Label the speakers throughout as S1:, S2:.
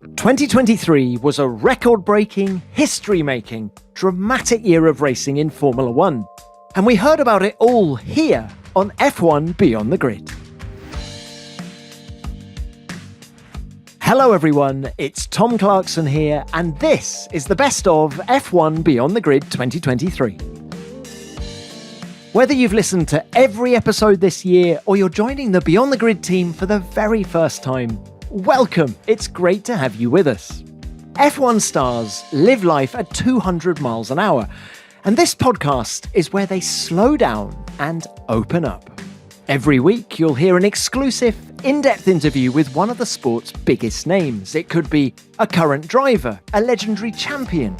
S1: 2023 was a record-breaking, history-making, dramatic year of racing in Formula One. And we heard about it all here on F1 Beyond the Grid. Hello everyone, it's Tom Clarkson here, and this is the best of F1 Beyond the Grid 2023. Whether you've listened to every episode this year or you're joining the Beyond the Grid team for the very first time, welcome! It's great to have you with us. F1 stars live life at 200 miles an hour, and this podcast is where they slow down and open up. Every week, you'll hear an exclusive, in-depth interview with one of the sport's biggest names. It could be a current driver, a legendary champion,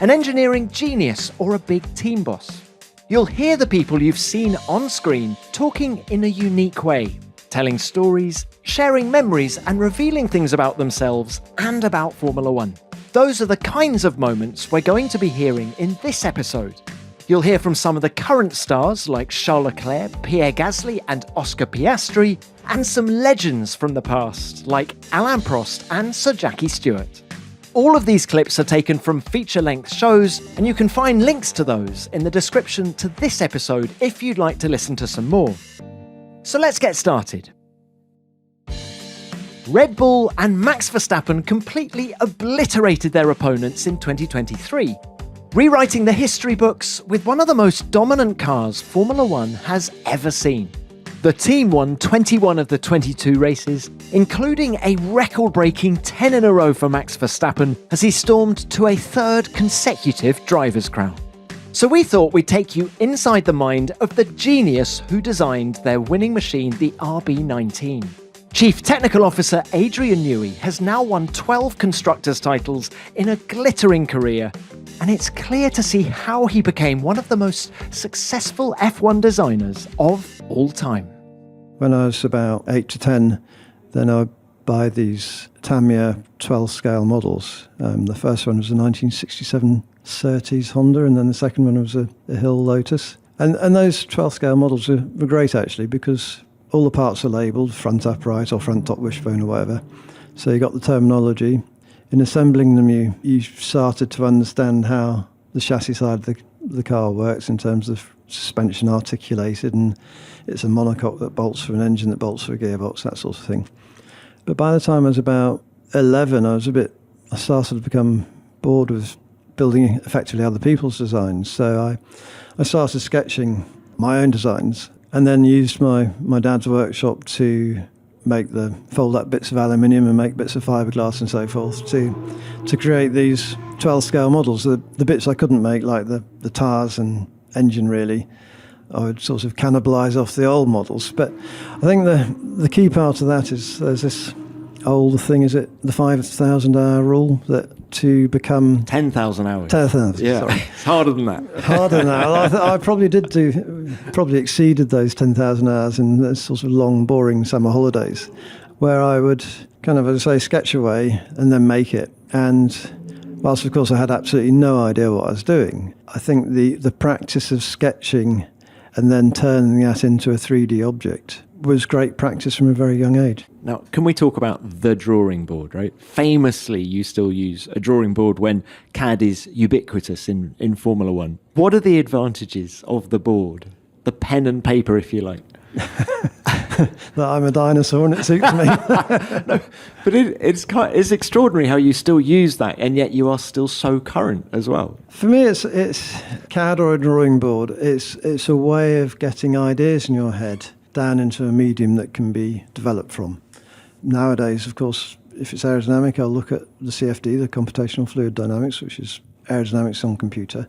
S1: an engineering genius, or a big team boss. You'll hear the people you've seen on screen talking in a unique way, telling stories, sharing memories, and revealing things about themselves and about Formula One. Those are the kinds of moments we're going to be hearing in this episode. You'll hear from some of the current stars like Charles Leclerc, Pierre Gasly, and Oscar Piastri, and some legends from the past like Alain Prost and Sir Jackie Stewart. All of these clips are taken from feature-length shows, and you can find links to those in the description to this episode if you'd like to listen to some more. So let's get started. Red Bull and Max Verstappen completely obliterated their opponents in 2023, rewriting the history books with one of the most dominant cars Formula One has ever seen. The team won 21 of the 22 races, including a record-breaking 10 in a row for Max Verstappen as he stormed to a third consecutive driver's crown. So we thought we'd take you inside the mind of the genius who designed their winning machine, the RB19. Chief Technical Officer Adrian Newey has now won 12 Constructors titles in a glittering career, and it's clear to see how he became one of the most successful F1 designers of all time.
S2: When I was about 8 to 10, then I'd buy these Tamiya 12-scale models. The first one was a 1967 Surtees Honda, and then the second one was a Hill Lotus. And those 12-scale models were great, actually, because all the parts are labelled, front upright or front top wishbone or whatever. So you got the terminology. In assembling them, you started to understand how the chassis side of the car works in terms of suspension articulated, and it's a monocoque that bolts for an engine, that bolts for a gearbox, that sort of thing. But by the time I was about 11, I started to become bored with building effectively other people's designs. So I started sketching my own designs, and then used my dad's workshop to fold up bits of aluminium and make bits of fiberglass and so forth to create these 12-scale models. The bits I couldn't make, like the tyres and engine, really, I would sort of cannibalise off the old models. But I think the key part of that is there's this old thing, is it the 5,000 hour rule, that to become
S1: 10,000 hours.
S2: 10,000.
S1: Yeah,
S2: sorry.
S1: It's harder than that.
S2: Harder than that. I probably exceeded those 10,000 hours in those sort of long, boring summer holidays, where I would kind of, as I say, sketch away and then make it. And whilst, of course, I had absolutely no idea what I was doing, I think the practice of sketching and then turning that into a 3D object was great practice from a very young age.
S1: Now, can we talk about the drawing board, right? Famously, you still use a drawing board when CAD is ubiquitous in Formula One. What are the advantages of the board? The pen and paper, if you like.
S2: That I'm a dinosaur and it suits me.
S1: No, but it's extraordinary how you still use that, and yet you are still so current as well.
S2: For me, it's CAD or a drawing board. It's a way of getting ideas in your head down into a medium that can be developed from. Nowadays, of course, if it's aerodynamic, I'll look at the CFD, the computational fluid dynamics, which is aerodynamics on computer,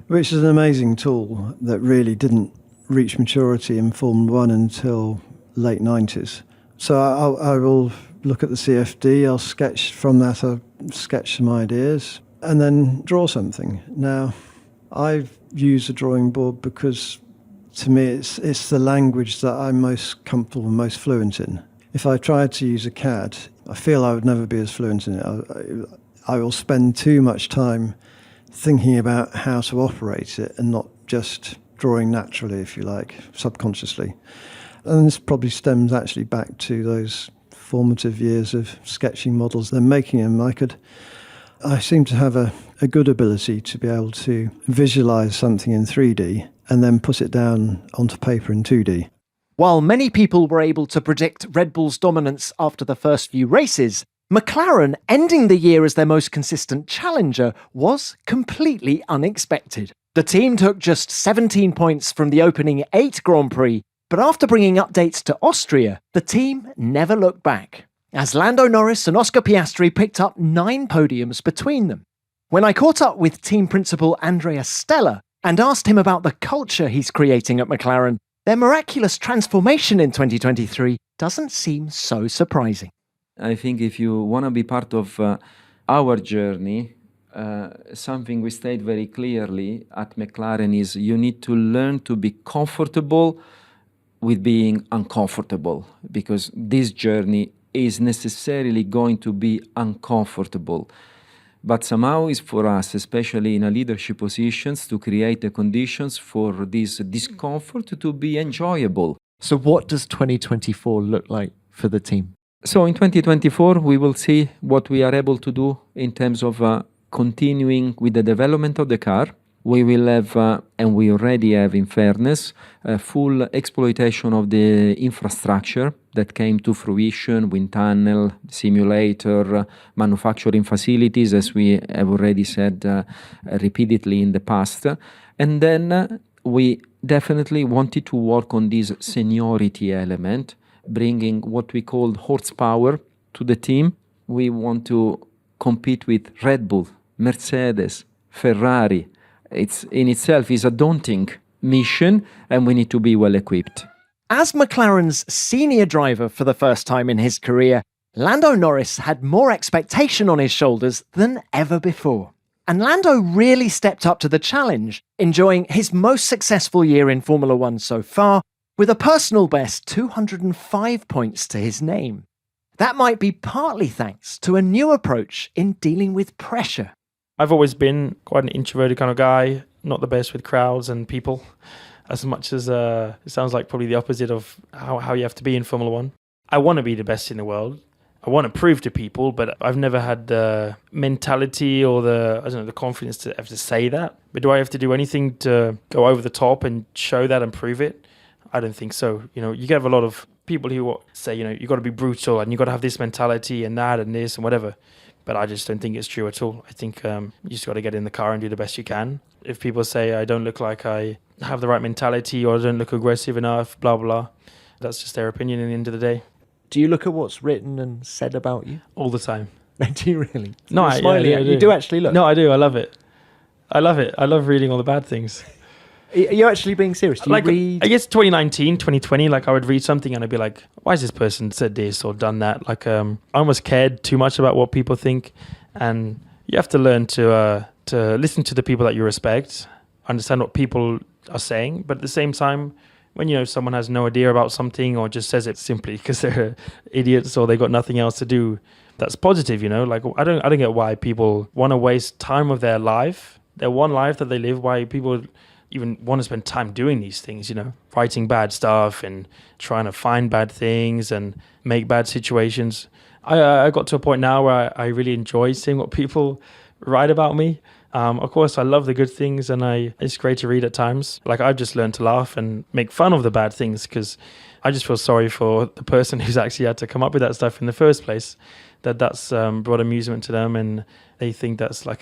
S2: which is an amazing tool that really didn't reach maturity in Formula One until late 90s. So I will look at the CFD, I'll sketch from that, I'll sketch some ideas, and then draw something. Now, I've used a drawing board because, to me, it's the language that I'm most comfortable and most fluent in. If I tried to use a CAD, I feel I would never be as fluent in it. I will spend too much time thinking about how to operate it and not just drawing naturally, if you like, subconsciously. And this probably stems actually back to those formative years of sketching models, then making them. I seem to have a good ability to be able to visualize something in 3D and then put it down onto paper in 2D.
S1: While many people were able to predict Red Bull's dominance after the first few races, McLaren ending the year as their most consistent challenger was completely unexpected. The team took just 17 points from the opening 8 Grand Prix, but after bringing updates to Austria, the team never looked back, as Lando Norris and Oscar Piastri picked up 9 podiums between them. When I caught up with team principal Andrea Stella and asked him about the culture he's creating at McLaren, their miraculous transformation in 2023 doesn't seem so surprising.
S3: I think if you want to be part of our journey, something we state very clearly at McLaren is you need to learn to be comfortable with being uncomfortable, because this journey is necessarily going to be uncomfortable. But somehow it's for us, especially in a leadership positions, to create the conditions for this discomfort to be enjoyable.
S1: So what does 2024 look like for the team?
S3: So in 2024, we will see what we are able to do in terms of continuing with the development of the car. We will have, and we already have in fairness, full exploitation of the infrastructure that came to fruition, wind tunnel, simulator, manufacturing facilities, as we have already said repeatedly in the past. And then we definitely wanted to work on this seniority element, bringing what we call horsepower to the team. We want to compete with Red Bull, Mercedes, Ferrari. It's in itself is a daunting mission, and we need to be well equipped.
S1: As McLaren's senior driver for the first time in his career, Lando Norris had more expectation on his shoulders than ever before. And Lando really stepped up to the challenge, enjoying his most successful year in Formula One so far, with a personal best 205 points to his name. That might be partly thanks to a new approach in dealing with pressure.
S4: I've always been quite an introverted kind of guy, not the best with crowds and people, as much as it sounds like probably the opposite of how you have to be in Formula One. I want to be the best in the world. I want to prove to people, but I've never had the mentality or the confidence to have to say that. But do I have to do anything to go over the top and show that and prove it? I don't think so. You get a lot of people who say, you got to be brutal and you got to have this mentality and that and this and whatever. But I just don't think it's true at all. I think you just got to get in the car and do the best you can. If people say I don't look like I have the right mentality or I don't look aggressive enough, blah, blah, that's just their opinion at the end of the day.
S1: Do you look at what's written and said about you?
S4: All the time.
S1: Do you really?
S4: No, I do.
S1: You do actually look?
S4: No, I do. I love it. I love reading all the bad things.
S1: Are you actually being serious? Do you read?
S4: I guess 2019, 2020, I would read something and I'd be like, why has this person said this or done that? I almost cared too much about what people think. And you have to learn to listen to the people that you respect, understand what people are saying. But at the same time, when someone has no idea about something or just says it simply because they're idiots or they got nothing else to do, that's positive, I don't get why people want to waste time of their life, their one life that they live, why people even want to spend time doing these things, writing bad stuff and trying to find bad things and make bad situations. I got to a point now where I really enjoy seeing what people write about me. Of course, I love the good things and it's great to read at times. I've just learned to laugh and make fun of the bad things because I just feel sorry for the person who's actually had to come up with that stuff in the first place, that's brought amusement to them and they think that's I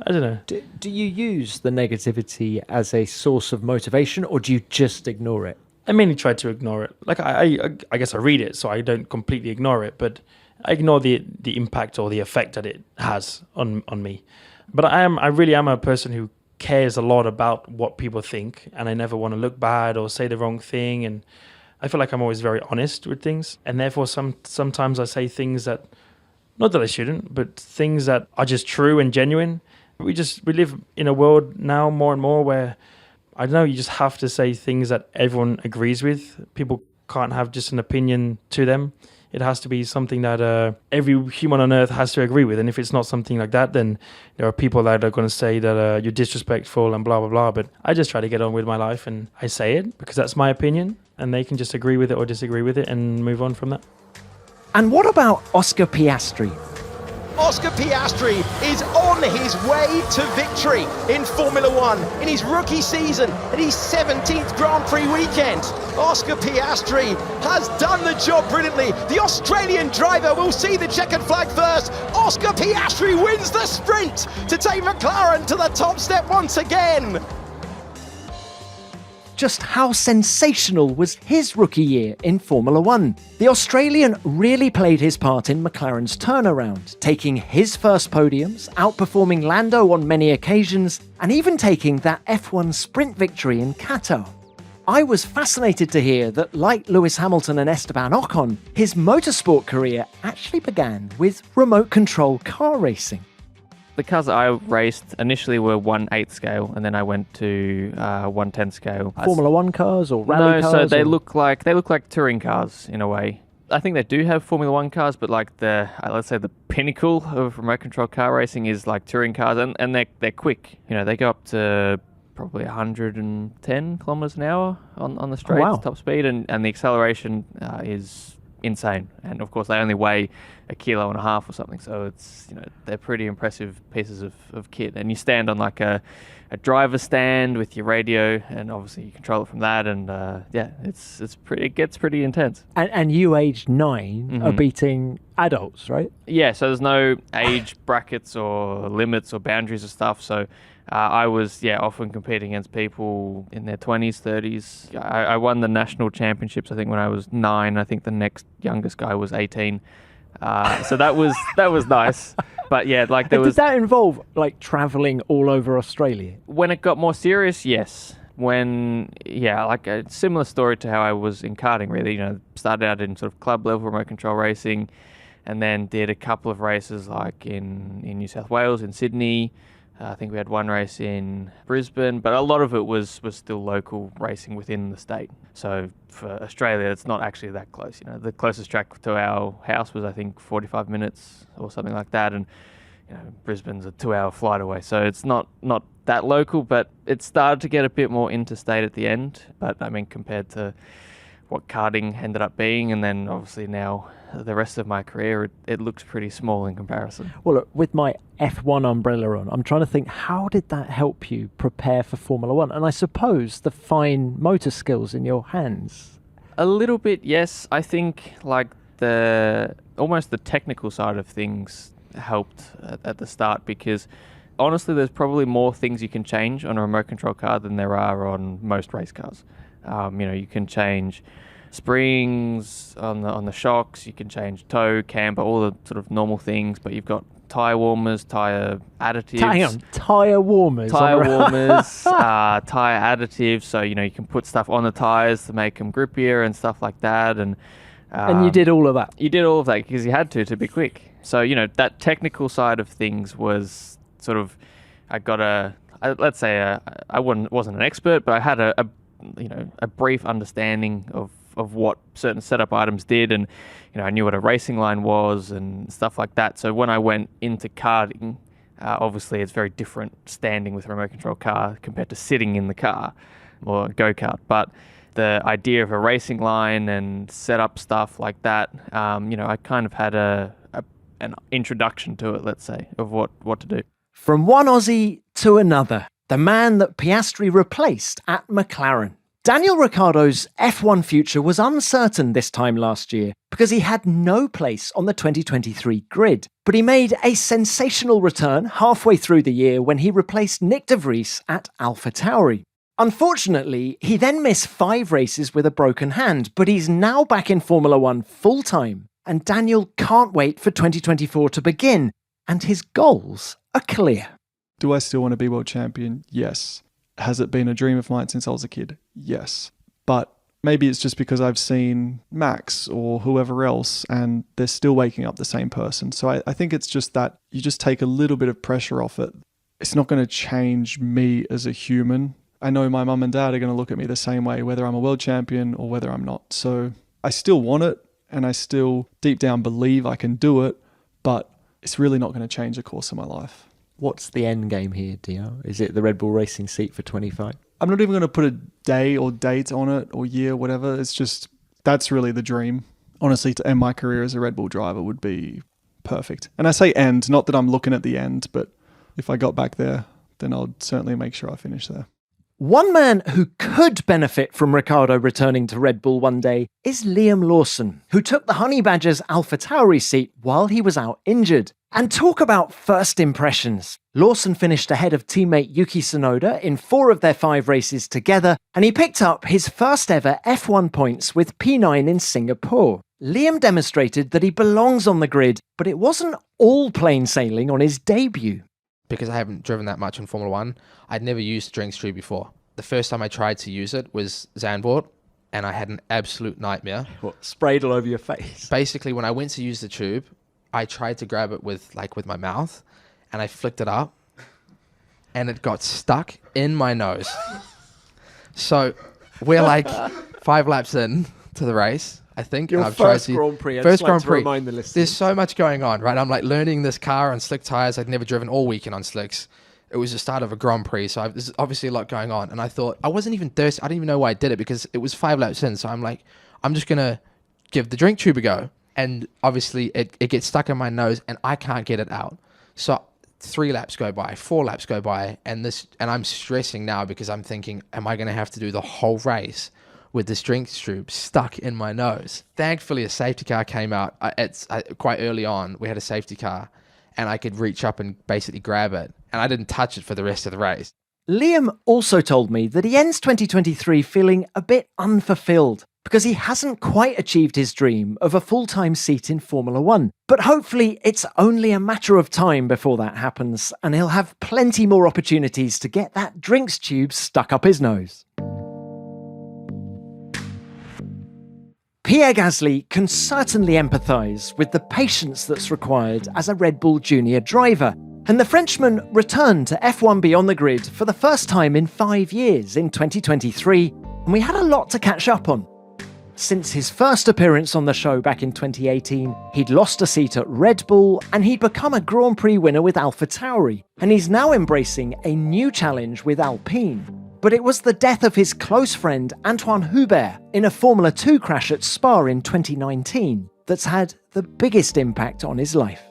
S4: don't know.
S1: Do you use the negativity as a source of motivation or do you just ignore it?
S4: I mainly try to ignore it. I guess I read it, so I don't completely ignore it, but I ignore the impact or the effect that it has on me. But I really am a person who cares a lot about what people think, and I never want to look bad or say the wrong thing. And I feel like I'm always very honest with things, and therefore sometimes I say things that, not that I shouldn't, but things that are just true and genuine. We live in a world now more and more where, I don't know, you just have to say things that everyone agrees with. People can't have just an opinion to them. It has to be something that every human on earth has to agree with. And if it's not something like that, then there are people that are going to say that you're disrespectful and blah, blah, blah. But I just try to get on with my life and I say it because that's my opinion and they can just agree with it or disagree with it and move on from that.
S1: And what about Oscar Piastri?
S5: Oscar Piastri is on his way to victory in Formula One in his rookie season at his 17th Grand Prix weekend. Oscar Piastri has done the job brilliantly. The Australian driver will see the checkered flag first. Oscar Piastri wins the sprint to take McLaren to the top step once again.
S1: Just how sensational was his rookie year in Formula One? The Australian really played his part in McLaren's turnaround, taking his first podiums, outperforming Lando on many occasions, and even taking that F1 sprint victory in Qatar. I was fascinated to hear that, like Lewis Hamilton and Esteban Ocon, his motorsport career actually began with remote control car racing.
S6: The cars that I raced initially were 1/8 scale, and then I went to 1/10 scale.
S1: Formula One cars or rally cars?
S6: No, so they look like touring cars in a way. I think they do have Formula One cars, but like the let's say the pinnacle of remote control car racing is like touring cars, and they're quick. You know, they go up to probably 110 kilometers an hour on the straight top speed, and the acceleration is insane. And of course, they only weigh 1.5 kilos or something, so it's, you know, they're pretty impressive pieces of kit. And you stand on like a driver's stand with your radio, and obviously you control it from that, and it gets pretty intense.
S1: And you, aged 9, are beating adults, right?
S6: Yeah, so there's no age brackets or limits or boundaries or stuff. So I was often competing against people in their 20s, 30s. I won the national championships, I think, when I was 9. I think the next youngest guy was 18. So that was nice. But yeah, like
S1: Did that involve like traveling all over Australia?
S6: When it got more serious, yes. Like a similar story to how I was in karting, really. You know, started out in sort of club level remote control racing, and then did a couple of races like in New South Wales, in Sydney. I think we had one race in Brisbane, but a lot of it was still local racing within the state. So for Australia, it's not actually that close. You know, the closest track to our house was, I think, 45 minutes or something like that, and you know, Brisbane's a 2-hour flight away. So it's not that local, but it started to get a bit more interstate at the end. But I mean, compared to what karting ended up being, and then obviously now the rest of my career, it looks pretty small in comparison.
S1: Well, look, with my F1 umbrella on, I'm trying to think, how did that help you prepare for Formula One? And I suppose the fine motor skills in your hands.
S6: A little bit, yes. I think like almost the technical side of things helped at the start, because honestly, there's probably more things you can change on a remote control car than there are on most race cars. You can change springs on the shocks, you can change toe, camber, all the sort of normal things, but you've got tyre warmers, tyre additives.
S1: Hang on, tyre warmers?
S6: Tyre warmers, tyre additives, so, you know, you can put stuff on the tyres to make them grippier and stuff like that. And
S1: you did all of that?
S6: You did all of that because you had to be quick. So, you know, that technical side of things was sort of, I wasn't an expert, but I had a brief understanding of what certain setup items did, and you know, I knew what a racing line was and stuff like that. So when I went into karting, obviously it's very different standing with a remote control car compared to sitting in the car or a go-kart. But the idea of a racing line and setup stuff like that, I kind of had an introduction to it, let's say, of what to do.
S1: From one Aussie to another, the man that Piastri replaced at McLaren. Daniel Ricciardo's F1 future was uncertain this time last year because he had no place on the 2023 grid. But he made a sensational return halfway through the year when he replaced Nick de Vries at AlphaTauri. Unfortunately, he then missed 5 races with a broken hand, but he's now back in Formula One full-time. And Daniel can't wait for 2024 to begin, and his goals are clear.
S7: Do I still want to be world champion? Yes. Has it been a dream of mine since I was a kid? Yes. But maybe it's just because I've seen Max or whoever else and they're still waking up the same person. So I think it's just that you just take a little bit of pressure off it. It's not going to change me as a human. I know my mum and dad are going to look at me the same way, whether I'm a world champion or whether I'm not. So I still want it, and I still deep down believe I can do it, but it's really not going to change the course of my life.
S1: What's the end game here, Dio? Is it the Red Bull Racing seat for 25?
S7: I'm not even going to put a day or date on it or year, whatever. It's just, that's really the dream, honestly, to end my career as a Red Bull driver would be perfect. And I say end, not that I'm looking at the end, but if I got back there, then I'd certainly make sure I finish there.
S1: One man who could benefit from Ricciardo returning to Red Bull one day is Liam Lawson, who took the Honey Badger's AlphaTauri seat while he was out injured. And talk about first impressions. Lawson finished ahead of teammate Yuki Tsunoda in 4 of their 5 races together, and he picked up his first ever F1 points with P9 in Singapore. Liam demonstrated that he belongs on the grid, but it wasn't all plain sailing on his debut.
S8: Because I haven't driven that much in Formula 1, I'd never used Drinks Tube before. The first time I tried to use it was Zandvoort, and I had an absolute nightmare.
S1: What, sprayed all over your face?
S8: Basically, when I went to use the tube, I tried to grab it with my mouth, and I flicked it up, and it got stuck in my nose. So we're like 5 laps in to the race, I think.
S1: Your
S8: and I've
S1: first
S8: tried to,
S1: Grand Prix.
S8: First Grand Prix.
S1: Remind the listeners.
S8: There's so much going on, right? I'm like learning this car on slick tires. I'd never driven all weekend on slicks. It was the start of a Grand Prix, so there's obviously a lot going on. And I thought, I wasn't even thirsty. I didn't even know why I did it because it was 5 laps in. So I'm like, I'm just going to give the drink tube a go. And obviously it gets stuck in my nose and I can't get it out. So 3 laps go by, 4 laps go by, and I'm stressing now because I'm thinking, am I going to have to do the whole race with this drink tube stuck in my nose? Thankfully, a safety car came out quite early on. We had a safety car and I could reach up and basically grab it. And I didn't touch it for the rest of the race.
S1: Liam also told me that he ends 2023 feeling a bit unfulfilled because he hasn't quite achieved his dream of a full-time seat in Formula 1. But hopefully it's only a matter of time before that happens, and he'll have plenty more opportunities to get that drinks tube stuck up his nose. Pierre Gasly can certainly empathise with the patience that's required as a Red Bull Junior driver, and the Frenchman returned to F1 Beyond the Grid for the first time in 5 years in 2023, and we had a lot to catch up on. Since his first appearance on the show back in 2018, he'd lost a seat at Red Bull and he'd become a Grand Prix winner with AlphaTauri, and he's now embracing a new challenge with Alpine. But it was the death of his close friend Antoine Hubert in a Formula 2 crash at Spa in 2019 that's had the biggest impact on his life.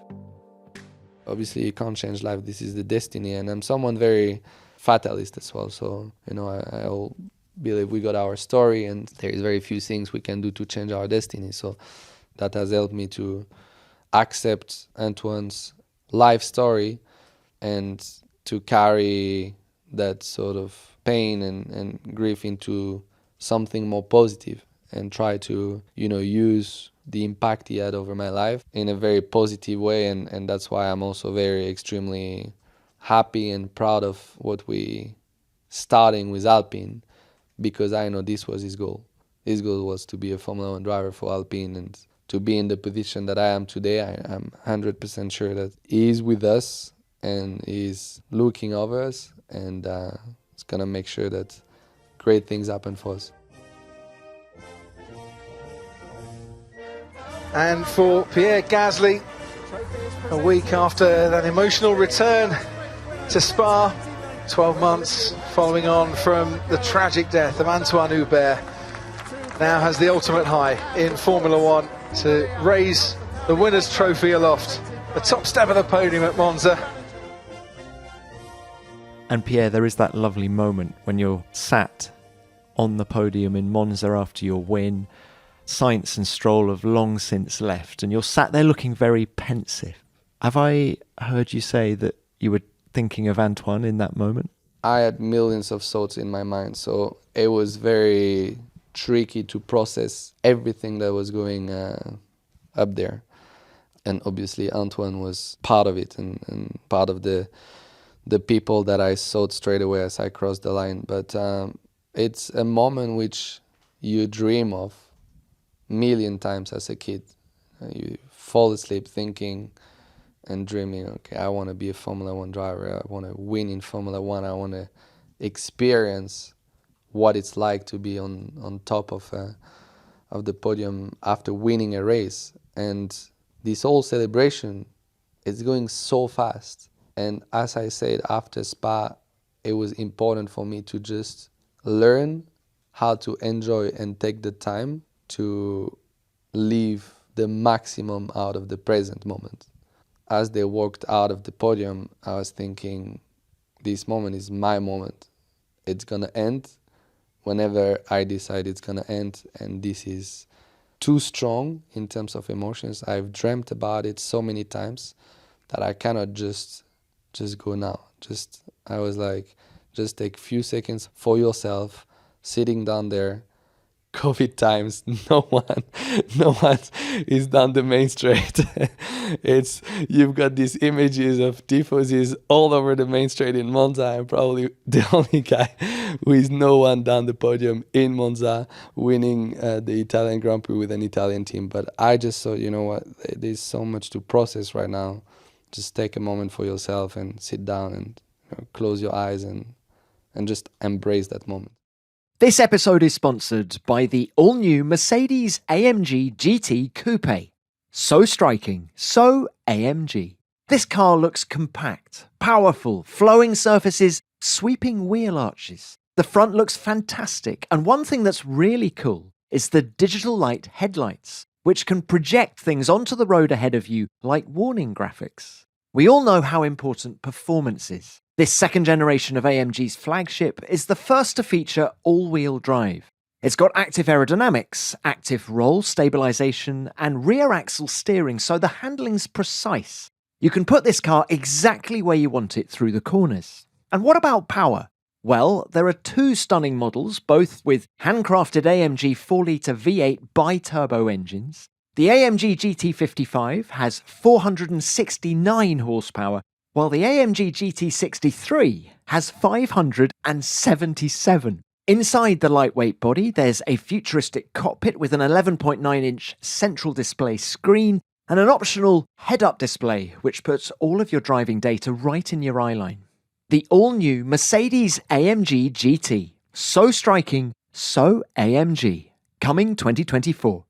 S9: Obviously, you can't change life. This is the destiny, and I'm someone very fatalist as well. So, I'll believe we got our story and there is very few things we can do to change our destiny. So that has helped me to accept Antoine's life story and to carry that sort of pain and grief into something more positive and try to, use the impact he had over my life in a very positive way. And that's why I'm also very extremely happy and proud of what we starting with Alpine, because I know this was his goal. His goal was to be a Formula 1 driver for Alpine and to be in the position that I am today. I'm 100% sure that he is with us and he's looking over us, and it's going to make sure that great things happen for us.
S10: And for Pierre Gasly, a week after that emotional return to Spa, 12 months following on from the tragic death of Antoine Hubert, now has the ultimate high in Formula 1 to raise the winner's trophy aloft, the top step of the podium at Monza.
S1: And Pierre, there is that lovely moment when you're sat on the podium in Monza after your win. Sainz and Stroll have long since left, and you're sat there looking very pensive. Have I heard you say that you were thinking of Antoine in that moment?
S9: I had millions of thoughts in my mind, so it was very tricky to process everything that was going up there. And obviously Antoine was part of it and part of the people that I thought straight away as I crossed the line. But it's a moment which you dream of million times as a kid. You fall asleep thinking and dreaming, okay, I want to be a Formula 1 driver, I want to win in Formula 1, I want to experience what it's like to be on top of the podium after winning a race. And this whole celebration is going so fast. And as I said, after Spa, it was important for me to just learn how to enjoy and take the time to live the maximum out of the present moment. As they walked out of the podium, I was thinking, this moment is my moment. It's gonna end whenever I decide it's gonna end, and this is too strong in terms of emotions. I've dreamt about it so many times that I cannot just go now. I was like, just take a few seconds for yourself, sitting down there. COVID times, no one is down the main straight. You've got these images of tifosis all over the main straight in Monza. I'm probably the only guy who is no one down the podium in Monza, winning the Italian Grand Prix with an Italian team. But I just thought, you know what, there's so much to process right now. Just take a moment for yourself and sit down and close your eyes and just embrace that moment.
S1: This episode is sponsored by the all-new Mercedes AMG GT Coupe. So striking, so AMG. This car looks compact, powerful, flowing surfaces, sweeping wheel arches. The front looks fantastic, and one thing that's really cool is the digital light headlights, which can project things onto the road ahead of you like warning graphics. We all know how important performance is. This second generation of AMG's flagship is the first to feature all-wheel drive. It's got active aerodynamics, active roll stabilization, and rear axle steering, so the handling's precise. You can put this car exactly where you want it through the corners. And what about power? Well, there are two stunning models, both with handcrafted AMG 4-litre V8 bi-turbo engines. The AMG GT55 has 469 horsepower, while the AMG GT63 has 577. Inside the lightweight body, there's a futuristic cockpit with an 11.9-inch central display screen and an optional head-up display, which puts all of your driving data right in your eyeline. The all-new Mercedes AMG GT. So striking, so AMG. Coming 2024.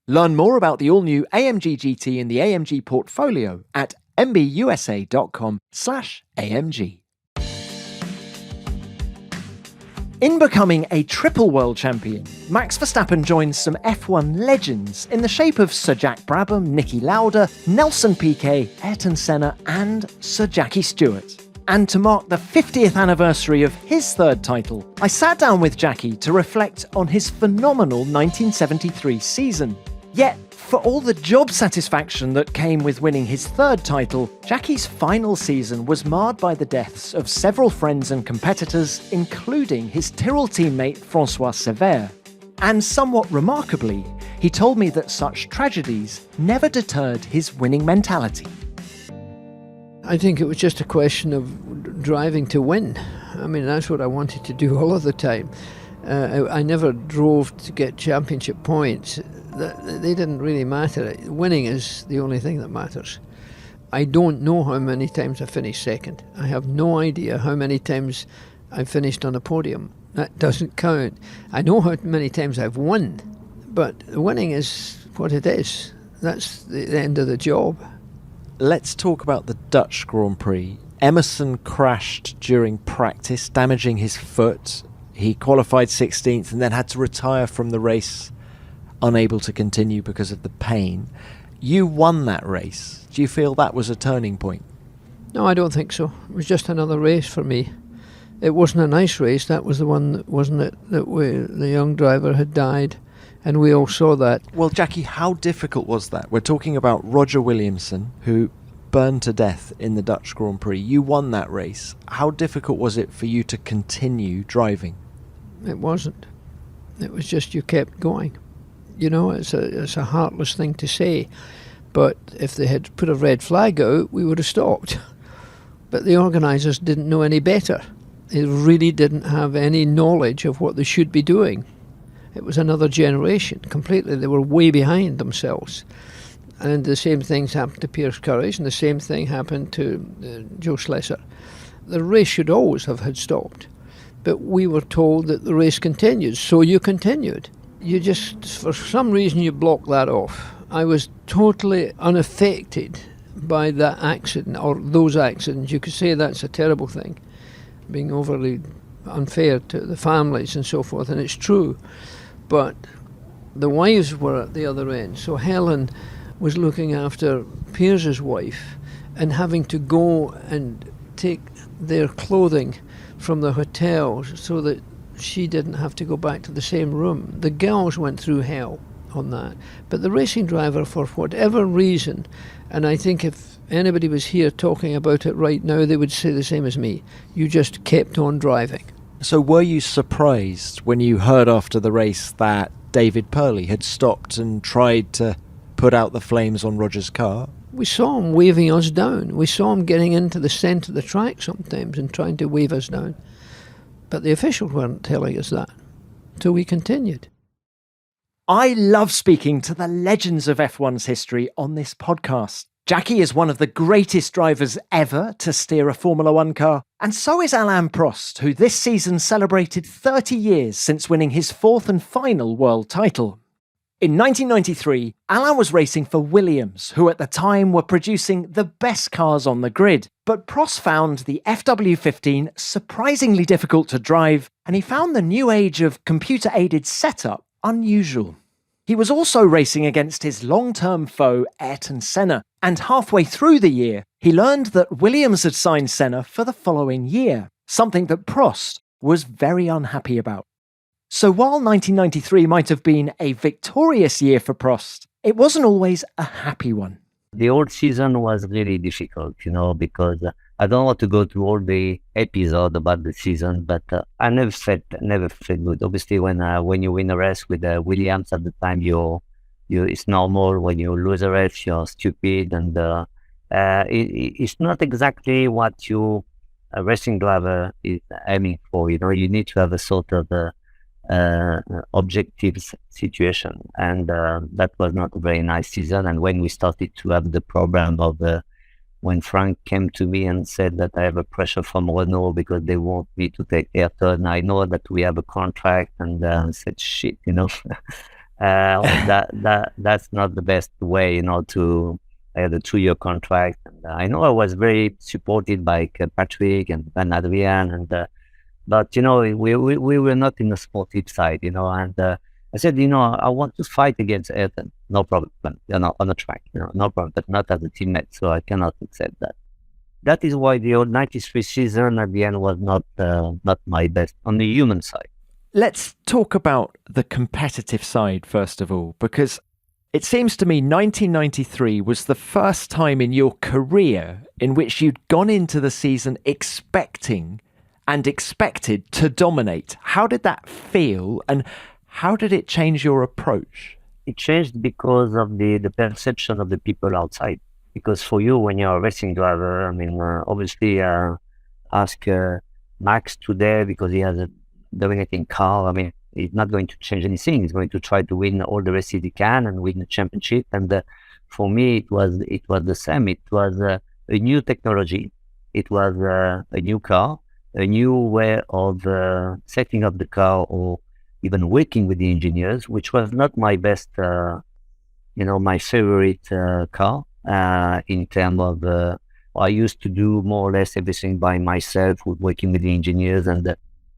S1: Learn more about the all-new AMG GT in the AMG portfolio at mbusa.com/AMG. In becoming a triple world champion, Max Verstappen joins some F1 legends in the shape of Sir Jack Brabham, Niki Lauda, Nelson Piquet, Ayrton Senna, and Sir Jackie Stewart. And to mark the 50th anniversary of his third title, I sat down with Jackie to reflect on his phenomenal 1973 season. Yet, for all the job satisfaction that came with winning his third title, Jackie's final season was marred by the deaths of several friends and competitors, including his Tyrrell teammate Francois Sever. And somewhat remarkably, he told me that such tragedies never deterred his winning mentality.
S11: I think it was just a question of driving to win. I mean, that's what I wanted to do all of the time. I never drove to get championship points. They didn't really matter. Winning is the only thing that matters. I don't know how many times I finished second. I have no idea how many times I finished on a podium. That doesn't count. I know how many times I've won, but winning is what it is. That's the end of the job.
S1: Let's talk about the Dutch Grand Prix. Emerson crashed during practice, damaging his foot. He qualified 16th and then had to retire from the race, unable to continue because of the pain. You won that race. Do you feel that was a turning point?
S11: No, I don't think so. It was just another race for me. It wasn't a nice race. That was the one, wasn't it, that the young driver had died, and we all saw that.
S1: Well, Jackie, how difficult was that? We're talking about Roger Williamson, who burned to death in the Dutch Grand Prix. You won that race. How difficult was it for you to continue driving?
S11: It wasn't. It was just you kept going. You know, it's a heartless thing to say, but if they had put a red flag out, we would have stopped. But the organisers didn't know any better. They really didn't have any knowledge of what they should be doing. It was another generation, completely. They were way behind themselves. And the same things happened to Pierre's Courage, and the same thing happened to Joe Schlesser. The race should always have had stopped. But we were told that the race continued, so you continued. You just, for some reason, you blocked that off. I was totally unaffected by that accident, or those accidents. You could say that's a terrible thing, being overly unfair to the families and so forth, and it's true. But The wives were at the other end, so Helen was looking after Pierre's wife and having to go and take their clothing from the hotel so that she didn't have to go back to the same room. The girls went through hell on that. But the racing driver, for whatever reason, and I think if anybody was here talking about it right now, they would say the same as me. You just kept on driving.
S1: So were you surprised when you heard after the race that David Purley had stopped and tried to put out the flames on Roger's car?
S11: We saw him waving us down. We saw him getting into the centre of the track sometimes and trying to wave us down. But the officials weren't telling us that. So we continued.
S1: I love speaking to the legends of F1's history on this podcast. Jackie is one of the greatest drivers ever to steer a Formula One car, and so is Alain Prost, who this season celebrated 30 years since winning his fourth and final world title. In 1993, Alain was racing for Williams, who at the time were producing the best cars on the grid. But Prost found the FW15 surprisingly difficult to drive, and he found the new age of computer-aided setup unusual. He was also racing against his long-term foe, Ayrton Senna, and halfway through the year, he learned that Williams had signed Senna for the following year, something that Prost was very unhappy about. So while 1993 might have been a victorious year for Prost, it wasn't always a happy one.
S12: The whole season was really difficult, because I don't want to go through all the episode about the season, but I never felt good. Obviously, when you win a race with Williams at the time, it's normal. When you lose a race, you're stupid, and it's not exactly what a racing driver is aiming for. You need to have a sort of objective situation, and that was not a very nice season. And when we started to have the problem of when Frank came to me and said that I have a pressure from Renault because they want me to take Ayrton, I know that we have a contract, and I said shit, that's not the best way, to I had a 2-year contract, and I know I was very supported by Patrick and Adrian, but we were not in the sportive side, and I said, I want to fight against Ayrton, no problem, on the track, no problem, but not as a teammate, so I cannot accept that. That is why the old 93 season at the end was not my best on the human side.
S1: Let's talk about the competitive side first of all, because it seems to me 1993 was the first time in your career in which you'd gone into the season expected to dominate. How did that feel, and how did it change your approach?
S12: It changed because of the perception of the people outside. Because for you, when you're a racing driver, obviously ask Max today, because he has a dominating car. He's not going to change anything. He's going to try to win all the races he can and win the championship. And for me, it was the same. It was a new technology. It was a new car, a new way of setting up the car, or even working with the engineers, which was not my best, my favorite car in terms of, I used to do more or less everything by myself, working with the engineers, and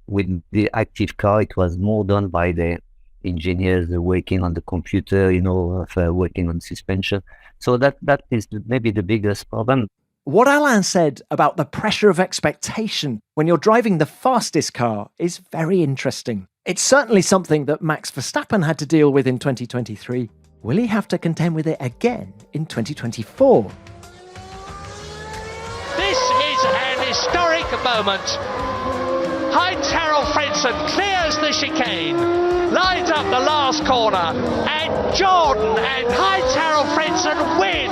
S12: with the active car, it was more done by the engineers working on the computer, working on suspension. So that is maybe the biggest problem.
S1: What Alain said about the pressure of expectation when you're driving the fastest car is very interesting. It's certainly something that Max Verstappen had to deal with in 2023. Will he have to contend with it again in 2024?
S13: This is an historic moment. Heinz-Harald clears the chicane, lines up the last corner, and Jordan and Heinz-Harald win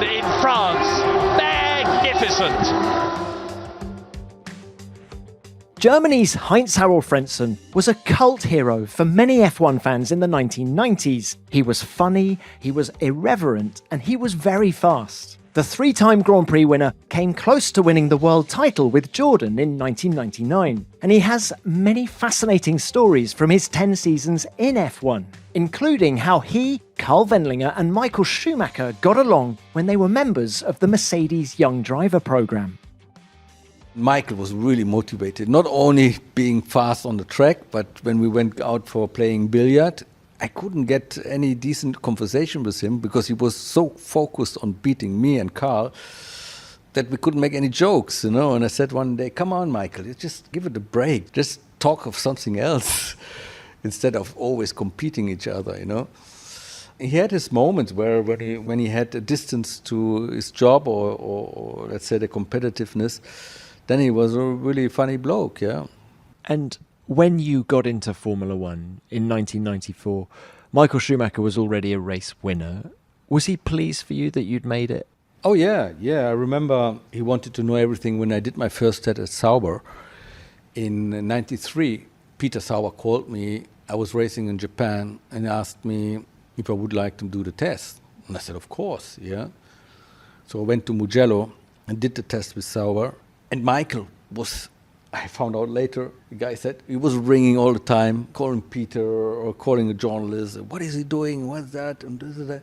S13: in France. Magnificent.
S1: Germany's Heinz-Harald Frentzen was a cult hero for many F1 fans in the 1990s. He was funny, he was irreverent, and he was very fast. The 3-time Grand Prix winner came close to winning the world title with Jordan in 1999. And he has many fascinating stories from his 10 seasons in F1, including how he, Karl Wendlinger and Michael Schumacher got along when they were members of the Mercedes Young Driver program.
S14: Michael was really motivated, not only being fast on the track, but when we went out for playing billiard, I couldn't get any decent conversation with him because he was so focused on beating me and Carl that we couldn't make any jokes, And I said one day, come on, Michael, you just give it a break. Just talk of something else instead of always competing each other, He had his moments where when he had a distance to his job or let's say the competitiveness, then he was a really funny bloke, yeah.
S1: And when you got into Formula One in 1994, Michael Schumacher was already a race winner. Was he pleased for you that you'd made it?
S14: Oh, yeah. I remember he wanted to know everything when I did my first test at Sauber. In 93, Peter Sauber called me. I was racing in Japan and asked me if I would like to do the test. And I said, of course, yeah. So I went to Mugello and did the test with Sauber. And Michael was, I found out later, the guy said, he was ringing all the time, calling Peter or calling a journalist. What is he doing? What's that? And this and that.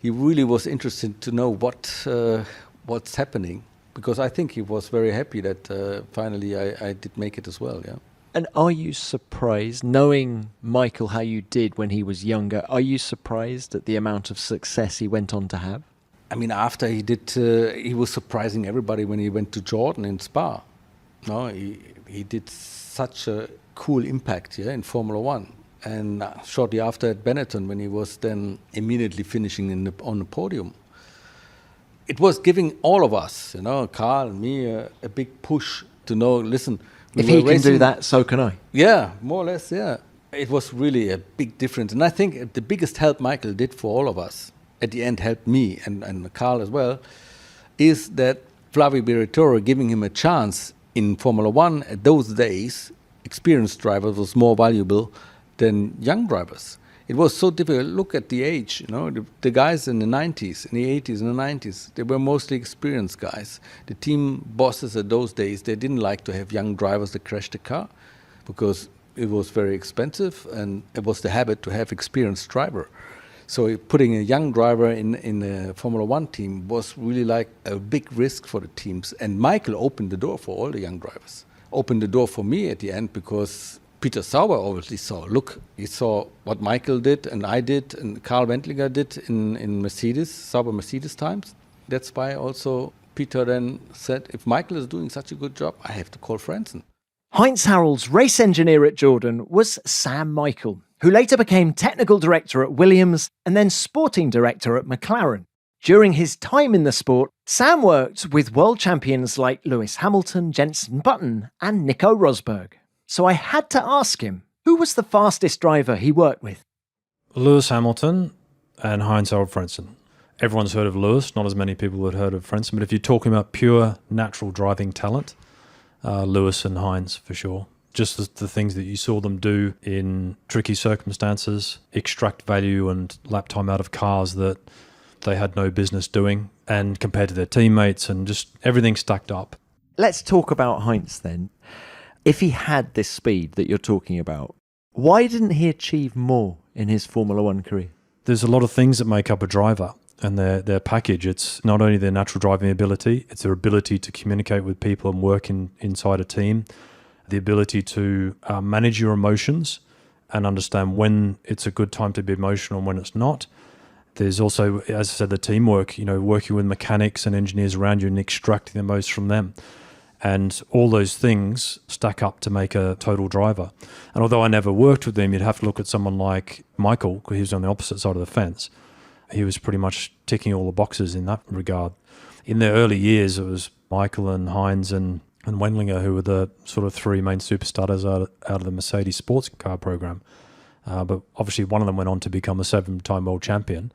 S14: He really was interested to know what's happening, because I think he was very happy that finally I did make it as well, yeah.
S1: And are you surprised, knowing Michael how you did when he was younger, are you surprised at the amount of success he went on to have?
S14: I mean, after he did, he was surprising everybody when he went to Jordan in Spa. No, he did such a cool impact, yeah, in Formula One. And shortly after at Benetton, when he was then immediately finishing on the podium, it was giving all of us, Carl and me, a big push to know, listen,
S1: if he can do that, so can I.
S14: Yeah, more or less, yeah. It was really a big difference. And I think the biggest help Michael did for all of us, at the end helped me and Carl as well, is that Flavio Briatore giving him a chance in Formula One at those days, experienced drivers was more valuable than young drivers. It was so difficult. Look at the age, the guys in the 90s, in the 80s and the 90s, they were mostly experienced guys. The team bosses at those days, they didn't like to have young drivers that crash the car because it was very expensive and it was the habit to have experienced driver. So putting a young driver in the Formula One team was really like a big risk for the teams. And Michael opened the door for all the young drivers. Opened the door for me at the end because Peter Sauber obviously he saw what Michael did and I did and Karl Wendlinger did in Mercedes, Sauber Mercedes times. That's why also Peter then said, if Michael is doing such a good job, I have to call Frentzen.
S1: Heinz-Harald's race engineer at Jordan was Sam Michael, who later became technical director at Williams and then sporting director at McLaren. During his time in the sport, Sam worked with world champions like Lewis Hamilton, Jenson Button and Nico Rosberg. So I had to ask him, who was the fastest driver he worked with?
S15: Lewis Hamilton and Heinz-Harald Frentzen. Everyone's heard of Lewis, not as many people had heard of Frentzen, but if you're talking about pure natural driving talent, Lewis and Heinz for sure. Just the things that you saw them do in tricky circumstances, extract value and lap time out of cars that they had no business doing, and compared to their teammates, and just everything stacked up.
S1: Let's talk about Heinz then. If he had this speed that you're talking about, why didn't he achieve more in his Formula One career?
S15: There's a lot of things that make up a driver and their package. It's not only their natural driving ability, it's their ability to communicate with people and work inside a team, the ability to manage your emotions and understand when it's a good time to be emotional and when it's not. There's also, as I said, the teamwork, working with mechanics and engineers around you and extracting the most from them. And all those things stack up to make a total driver. And although I never worked with them, you'd have to look at someone like Michael, because he was on the opposite side of the fence. He was pretty much ticking all the boxes in that regard. In their early years, it was Michael and Heinz and Wendlinger who were the sort of three main superstars out of the Mercedes sports car program. But obviously one of them went on to become a 7-time world champion.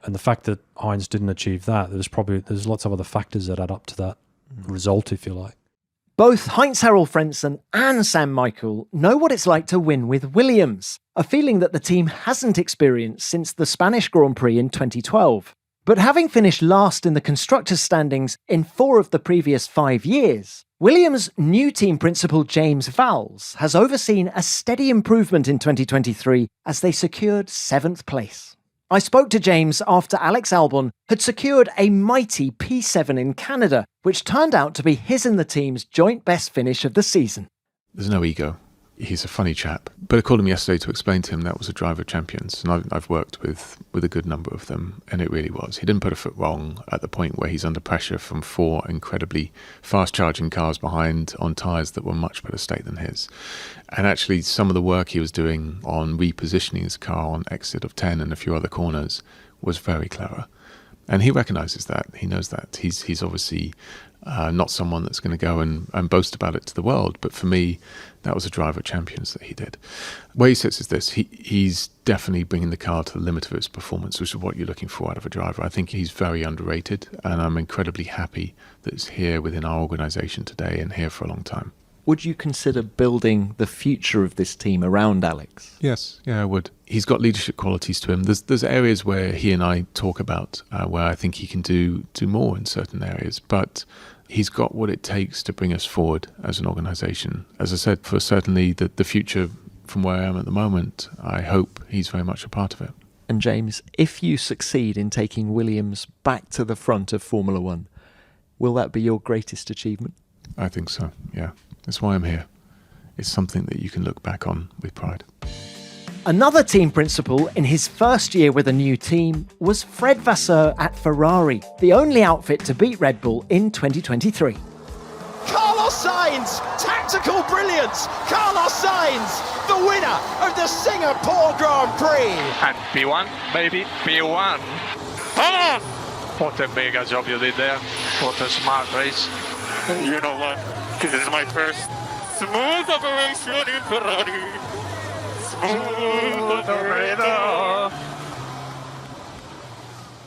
S15: And the fact that Heinz didn't achieve that, there's lots of other factors that add up to that result, if you like.
S1: Both Heinz-Harald Frentzen and Sam Michael know what it's like to win with Williams, a feeling that the team hasn't experienced since the Spanish Grand Prix in 2012. But having finished last in the Constructors' standings in 4 of the previous 5 years, Williams' new team principal James Vowles has overseen a steady improvement in 2023 as they secured 7th place. I spoke to James after Alex Albon had secured a mighty P7 in Canada, which turned out to be his and the team's joint best finish of the season.
S16: There's no ego. He's a funny chap. But I called him yesterday to explain to him that was a driver of champions. And I've worked with a good number of them, and it really was. He didn't put a foot wrong at the point where he's under pressure from 4 incredibly fast-charging cars behind on tyres that were much better state than his. And actually, some of the work he was doing on repositioning his car on exit of 10 and a few other corners was very clever. And he recognises that. He knows that. He's obviously not someone that's going to go and boast about it to the world. But for me, that was a driver of champions that he did. Where he sits is this. He's definitely bringing the car to the limit of its performance, which is what you're looking for out of a driver. I think he's very underrated, and I'm incredibly happy that he's here within our organisation today and here for a long time.
S1: Would you consider building the future of this team around Alex?
S16: Yes, yeah, I would. He's got leadership qualities to him. There's areas where he and I talk about where I think he can do more in certain areas, but he's got what it takes to bring us forward as an organisation. As I said, for certainly the future from where I am at the moment, I hope he's very much a part of it.
S1: And James, if you succeed in taking Williams back to the front of Formula One, will that be your greatest achievement?
S16: I think so, yeah. That's why I'm here. It's something that you can look back on with pride.
S1: Another team principal in his first year with a new team was Fred Vasseur at Ferrari, the only outfit to beat Red Bull in 2023.
S5: Carlos Sainz, tactical brilliance. Carlos Sainz, the winner of the Singapore Grand Prix.
S13: And P1, baby, P1. Ah! What a mega job you did there. What a smart race. You know what? This is my first smooth operation in Ferrari. Smooth operator.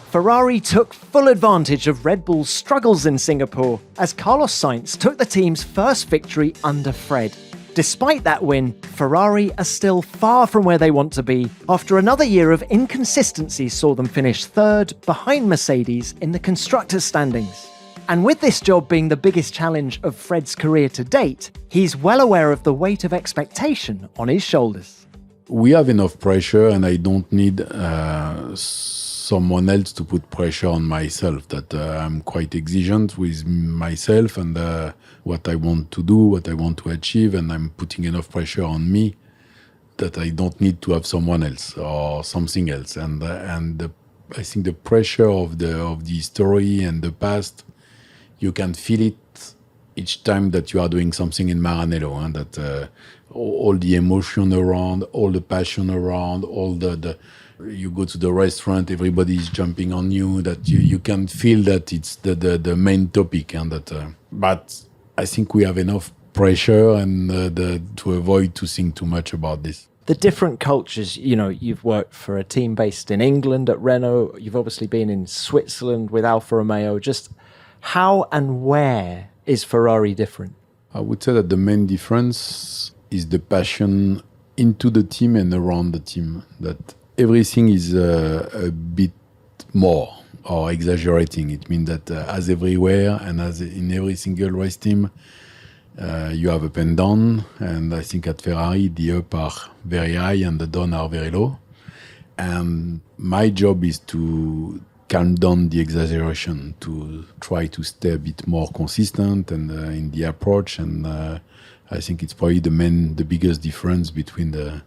S1: Ferrari took full advantage of Red Bull's struggles in Singapore as Carlos Sainz took the team's first victory under Fred. Despite that win, Ferrari are still far from where they want to be after another year of inconsistency saw them finish third behind Mercedes in the Constructors' standings. And with this job being the biggest challenge of Fred's career to date, he's well aware of the weight of expectation on his shoulders.
S17: We have enough pressure, and I don't need someone else to put pressure on myself. That I'm quite exigent with myself and what I want to do, what I want to achieve, and I'm putting enough pressure on me that I don't need to have someone else or something else. And I think the pressure of the history and the past, you can feel it each time that you are doing something in Maranello, and that all the emotion around, all the passion around, all the you go to the restaurant, everybody is jumping on you, that you can feel that it's the main topic, and that. But I think we have enough pressure and to avoid to think too much about this.
S1: The different cultures, you've worked for a team based in England at Renault, you've obviously been in Switzerland with Alfa Romeo, just how and where is Ferrari different?
S17: I would say that the main difference is the passion into the team and around the team. That everything is a bit more or exaggerating. It means that as everywhere and as in every single race team, you have up and down. And I think at Ferrari, the up are very high and the down are very low. And my job is to calm down the exaggeration, to try to stay a bit more consistent and in the approach. And I think it's probably the biggest difference between the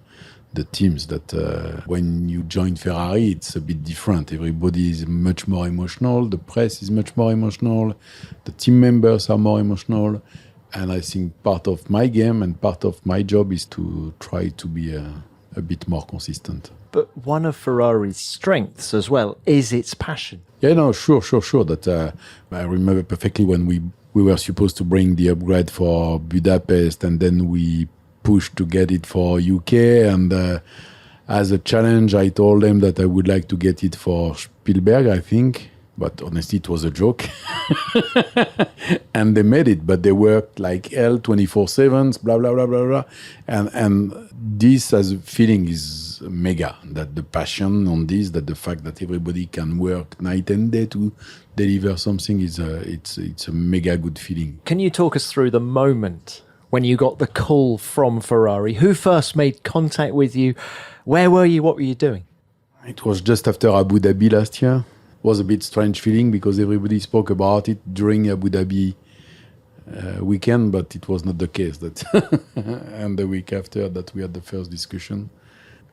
S17: teams, that when you join Ferrari, it's a bit different. Everybody is much more emotional. The press is much more emotional. The team members are more emotional. And I think part of my game and part of my job is to try to be a bit more consistent.
S1: But one of Ferrari's strengths as well is its passion.
S17: Yeah, no, sure. That I remember perfectly when we were supposed to bring the upgrade for Budapest, and then we pushed to get it for UK. And as a challenge, I told them that I would like to get it for Spielberg, I think. But honestly, it was a joke. And they made it, but they worked like hell, 24/7, blah, blah, blah, blah, blah. And this as a feeling is mega, that the passion on this, that the fact that everybody can work night and day to deliver something is it's a mega good feeling.
S1: Can you talk us through the moment when you got the call from Ferrari? Who first made contact with you? Where were you? What were you doing?
S17: It was just after Abu Dhabi last year. Was a bit strange feeling because everybody spoke about it during Abu Dhabi weekend, but it was not the case. That and the week after that we had the first discussion.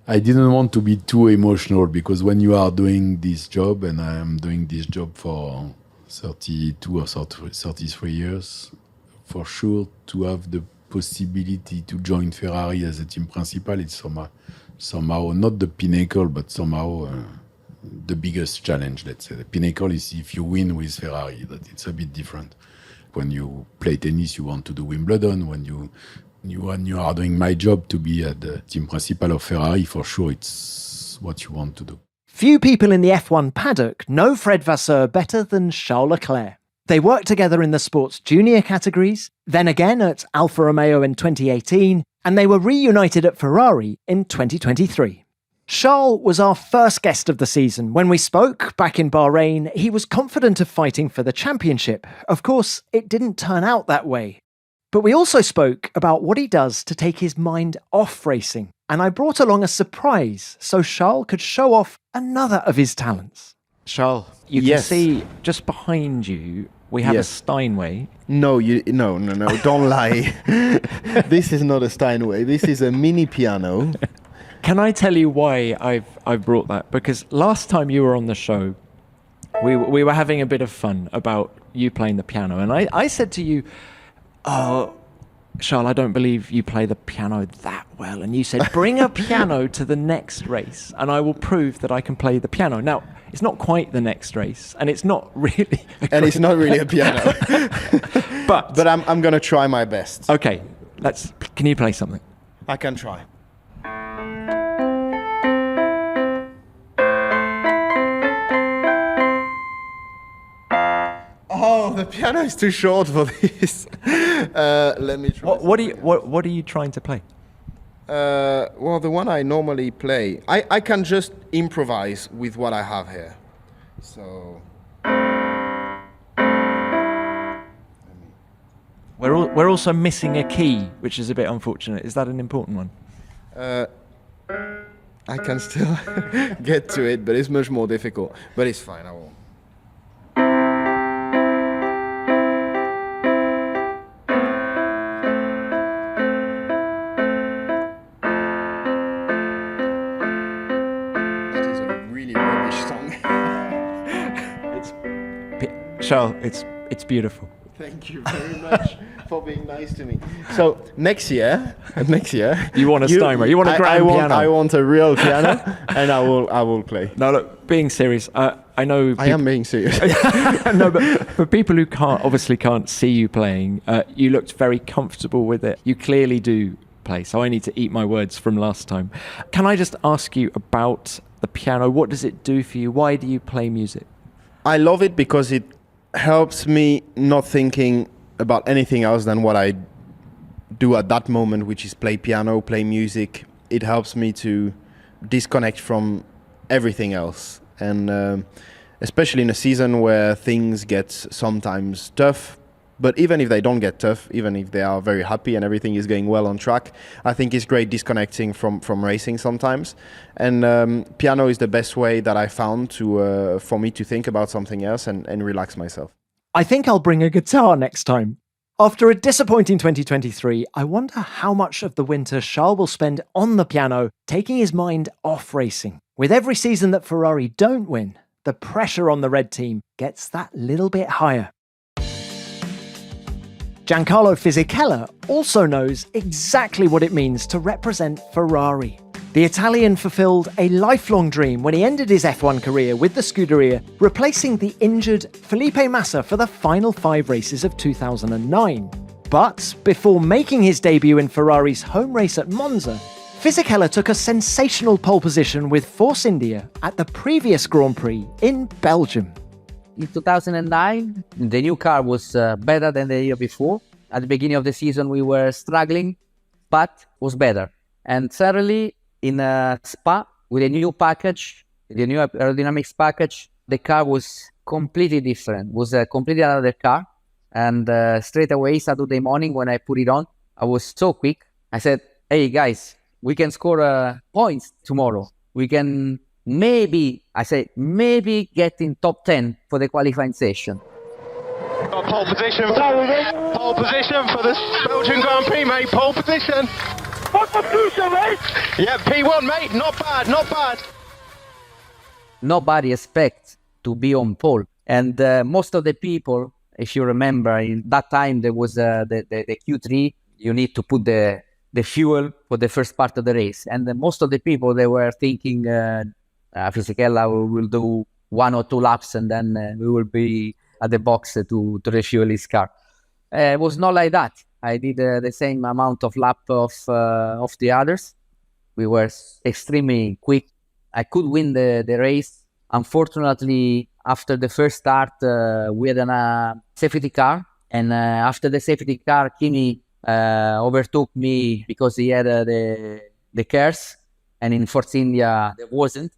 S17: I didn't want to be too emotional because when you are doing this job, and I am doing this job for 32 or 33 years, for sure to have the possibility to join Ferrari as a team principal, it's somehow not the pinnacle, but somehow the biggest challenge, let's say. The pinnacle is if you win with Ferrari, that it's a bit different. When you play tennis, you want to do Wimbledon. When you are doing my job to be at the team principal of Ferrari, for sure it's what you want to do.
S1: Few people in the F1 paddock know Fred Vasseur better than Charles Leclerc. They worked together in the sport's junior categories, then again at Alfa Romeo in 2018, and they were reunited at Ferrari in 2023. Charles was our first guest of the season. When we spoke back in Bahrain, he was confident of fighting for the championship. Of course, it didn't turn out that way. But we also spoke about what he does to take his mind off racing, and I brought along a surprise so Charles could show off another of his talents. Charles, you can see just behind you, we have a Steinway.
S18: No, don't lie. This is not a Steinway. This is a mini piano.
S1: Can I tell you why I've brought that? Because last time you were on the show, we were having a bit of fun about you playing the piano, and I said to you, "Oh, Charles, I don't believe you play the piano that well." And you said, "Bring a piano to the next race, and I will prove that I can play the piano." Now, it's not quite the next race, and it's not really
S18: a piano. but I'm going to try my best.
S1: Okay, can you play something?
S18: I can try. Oh, the piano is too short for this. Let me try.
S1: What are you trying to play?
S18: Well, the one I normally play, I can just improvise with what I have here. So
S1: we're also missing a key, which is a bit unfortunate. Is that an important one?
S18: I can still get to it, but it's much more difficult. But it's fine. I will.
S1: Charles, it's beautiful.
S18: Thank you very much for being nice to me. So next year,
S1: you want a Steinway, you want a grand piano.
S18: I want a real piano, and I will play.
S1: No, look, being serious, I know.
S18: I am being serious.
S1: No, but for people who obviously can't see you playing, you looked very comfortable with it. You clearly do play, so I need to eat my words from last time. Can I just ask you about the piano? What does it do for you? Why do you play music?
S18: I love it because it helps me not thinking about anything else than what I do at that moment, which is play piano, play music. It helps me to disconnect from everything else. And especially in a season where things get sometimes tough, but even if they don't get tough, even if they are very happy and everything is going well on track, I think it's great disconnecting from racing sometimes. And piano is the best way that I found for me to think about something else and relax myself.
S1: I think I'll bring a guitar next time. After a disappointing 2023, I wonder how much of the winter Charles will spend on the piano, taking his mind off racing. With every season that Ferrari don't win, the pressure on the red team gets that little bit higher. Giancarlo Fisichella also knows exactly what it means to represent Ferrari. The Italian fulfilled a lifelong dream when he ended his F1 career with the Scuderia, replacing the injured Felipe Massa for the final 5 races of 2009. But before making his debut in Ferrari's home race at Monza, Fisichella took a sensational pole position with Force India at the previous Grand Prix in Belgium.
S19: In 2009, the new car was better than the year before. At the beginning of the season, we were struggling, but was better. And certainly in Spa, with a new package, the new aerodynamics package, the car was completely different. It was a completely another car. And straight away, Saturday morning, when I put it on, I was so quick. I said, hey guys, we can score points tomorrow. We can maybe get in top 10 for the qualifying session.
S13: Top
S5: got pole position. Pole position for the Belgian Grand Prix, mate. Pole position. Pole position, mate. Yeah, P1, mate. Not bad, not bad.
S19: Nobody expects to be on pole. And most of the people, if you remember, in that time there was the Q3. You need to put the fuel for the first part of the race. And most of the people, they were thinking Fisichella will do 1 or 2 laps and then we will be at the box to refuel his car. It was not like that. I did the same amount of lap of the others. We were extremely quick. I could win the race. Unfortunately, after the first start, we had a safety car. And after the safety car, Kimi overtook me because he had the cares. And in Force India, there wasn't.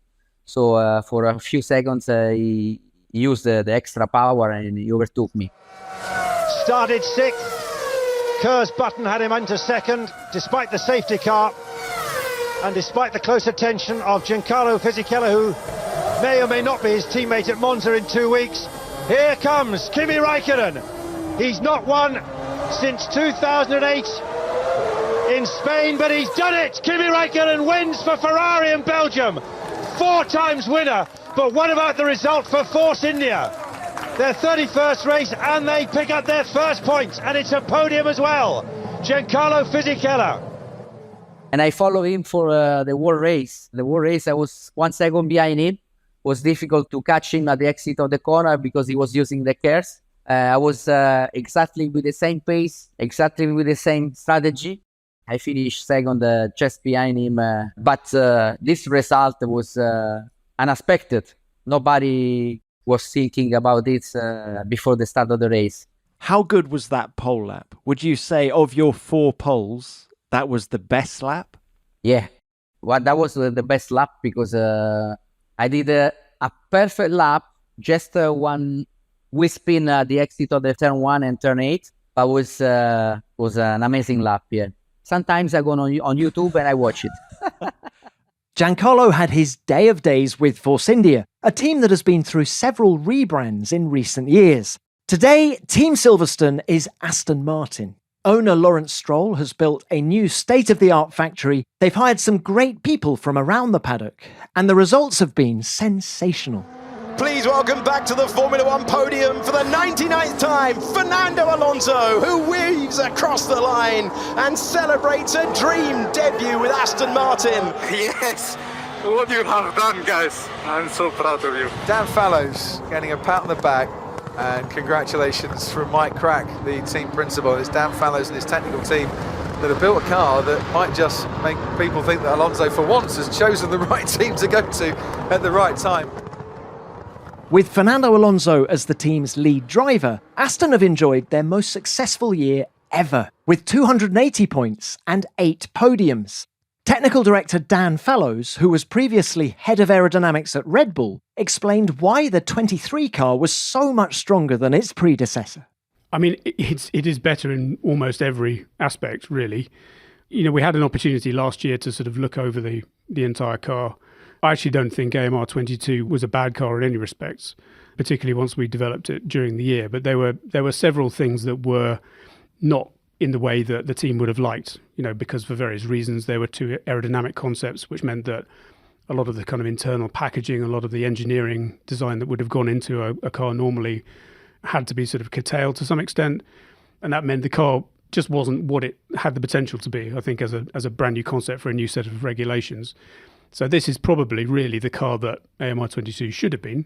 S19: So for a few seconds, he used the extra power and he overtook me.
S5: Started 6th. Kerr's button had him into 2nd, despite the safety car. And despite the close attention of Giancarlo Fisichella, who may or may not be his teammate at Monza in 2 weeks. Here comes Kimi Räikkönen. He's not won since 2008 in Spain, but he's done it! Kimi Räikkönen wins for Ferrari in Belgium. 4 times winner, but what about the result for Force India? Their 31st race, and they pick up their first points, and it's a podium as well. Giancarlo Fisichella.
S19: And I followed him for the whole race. The whole race, I was 1 second behind him. It was difficult to catch him at the exit of the corner because he was using the cares. I was exactly with the same pace, exactly with the same strategy. I finished second just behind him. But this result was unexpected. Nobody was thinking about it before the start of the race.
S1: How good was that pole lap? Would you say of your 4 poles, that was the best lap?
S19: Yeah, well, that was the best lap because I did a perfect lap, just one wheel spin at the exit of the turn 1 and turn 8. But was an amazing lap, yeah. Sometimes I go on YouTube and I watch it.
S1: Giancarlo had his day of days with Force India, a team that has been through several rebrands in recent years. Today, Team Silverstone is Aston Martin. Owner Lawrence Stroll has built a new state-of-the-art factory. They've hired some great people from around the paddock, and the results have been sensational.
S5: Please welcome back to the Formula One podium for the 99th time, Fernando Alonso, who weaves across the line and celebrates a dream debut with Aston Martin.
S20: Yes, what you have done, guys. I'm so proud of you.
S10: Dan Fallows getting a pat on the back, and congratulations from Mike Crack, the team principal. It's Dan Fallows and his technical team that have built a car that might just make people think that Alonso, for once, has chosen the right team to go to at the right time.
S1: With Fernando Alonso as the team's lead driver, Aston have enjoyed their most successful year ever, with 280 points and 8 podiums. Technical director Dan Fallows, who was previously head of aerodynamics at Red Bull, explained why the 23 car was so much stronger than its predecessor.
S21: I mean, it is better in almost every aspect, really. You know, we had an opportunity last year to sort of look over the entire car. I actually don't think AMR22 was a bad car in any respects, particularly once we developed it during the year. But there were several things that were not in the way that the team would have liked, you know, because for various reasons there were 2 aerodynamic concepts, which meant that a lot of the kind of internal packaging, a lot of the engineering design that would have gone into a car normally had to be sort of curtailed to some extent. And that meant the car just wasn't what it had the potential to be, I think, as a brand new concept for a new set of regulations. So this is probably really the car that AMR22 should have been,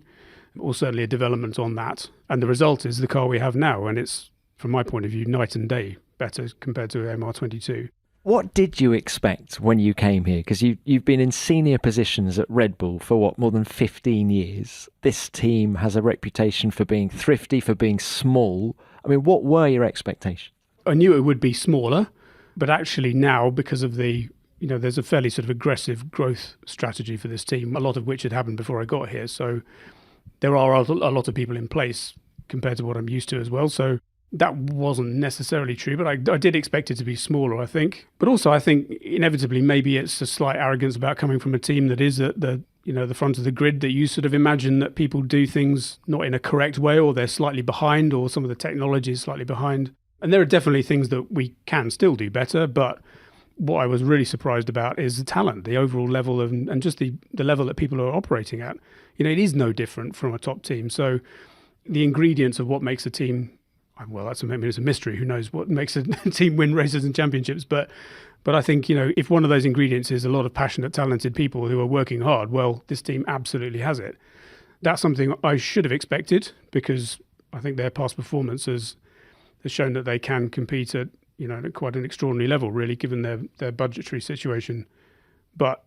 S21: or certainly a development on that. And the result is the car we have now, and it's, from my point of view, night and day better compared to AMR22.
S1: What did you expect when you came here? Because you've been in senior positions at Red Bull for, more than 15 years. This team has a reputation for being thrifty, for being small. I mean, what were your expectations?
S21: I knew it would be smaller, but actually now, because of there's a fairly sort of aggressive growth strategy for this team, a lot of which had happened before I got here. So there are a lot of people in place compared to what I'm used to as well. So that wasn't necessarily true, but I did expect it to be smaller, I think. But also, I think inevitably maybe it's a slight arrogance about coming from a team that is at the the front of the grid, that you sort of imagine that people do things not in a correct way, or they're slightly behind, or some of the technology is slightly behind. And there are definitely things that we can still do better, but what I was really surprised about is the talent, the overall level of, and just the level that people are operating at. It is no different from a top team. So the ingredients of what makes a team, well, it's a mystery. Who knows what makes a team win races and championships? But I think, if one of those ingredients is a lot of passionate, talented people who are working hard, well, this team absolutely has it. That's something I should have expected, because I think their past performance has shown that they can compete at, at quite an extraordinary level, really, given their budgetary situation. But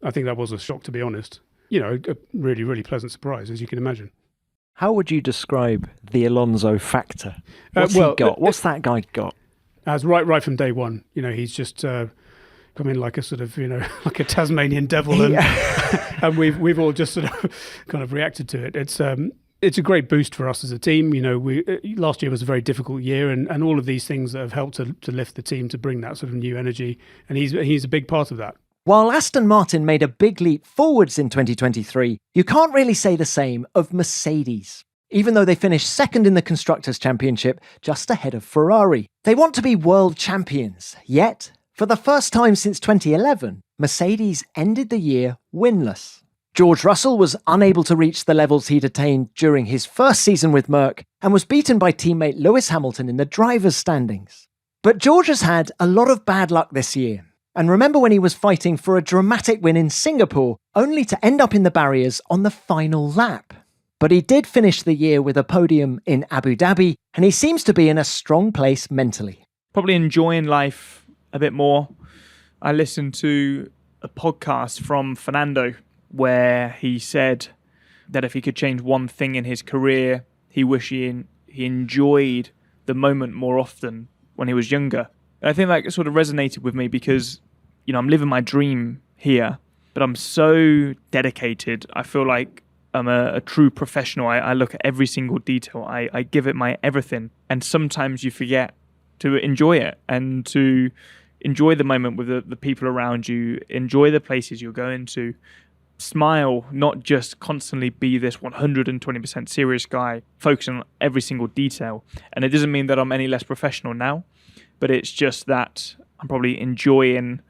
S21: I think that was a shock, to be honest. A really, really pleasant surprise, as you can imagine.
S1: How would you describe the Alonso factor? What's he got? What's that guy got?
S21: As right from day one, he's just come in like a sort of, like a Tasmanian devil, and and we've all just sort of kind of reacted to it. It's a great boost for us as a team. Last year was a very difficult year, and all of these things that have helped to lift the team, to bring that sort of new energy, and he's a big part of that.
S1: While Aston Martin made a big leap forwards in 2023, you can't really say the same of Mercedes. Even though they finished second in the Constructors' Championship, just ahead of Ferrari. They want to be world champions, yet, for the first time since 2011, Mercedes ended the year winless. George Russell was unable to reach the levels he'd attained during his first season with Merc, and was beaten by teammate Lewis Hamilton in the drivers' standings. But George has had a lot of bad luck this year. And remember when he was fighting for a dramatic win in Singapore, only to end up in the barriers on the final lap. But he did finish the year with a podium in Abu Dhabi, and he seems to be in a strong place mentally.
S2: Probably enjoying life a bit more. I listened to a podcast from Fernando where he said that if he could change one thing in his career, he wished he enjoyed the moment more often when he was younger. And I think that sort of resonated with me because, I'm living my dream here, but I'm so dedicated. I feel like I'm a true professional. I look at every single detail. I give it my everything. And sometimes you forget to enjoy it and to enjoy the moment with the people around you, enjoy the places you're going to, smile, not just constantly be this 120% serious guy, focusing on every single detail. And it doesn't mean that I'm any less professional now, but it's just that I'm probably enjoying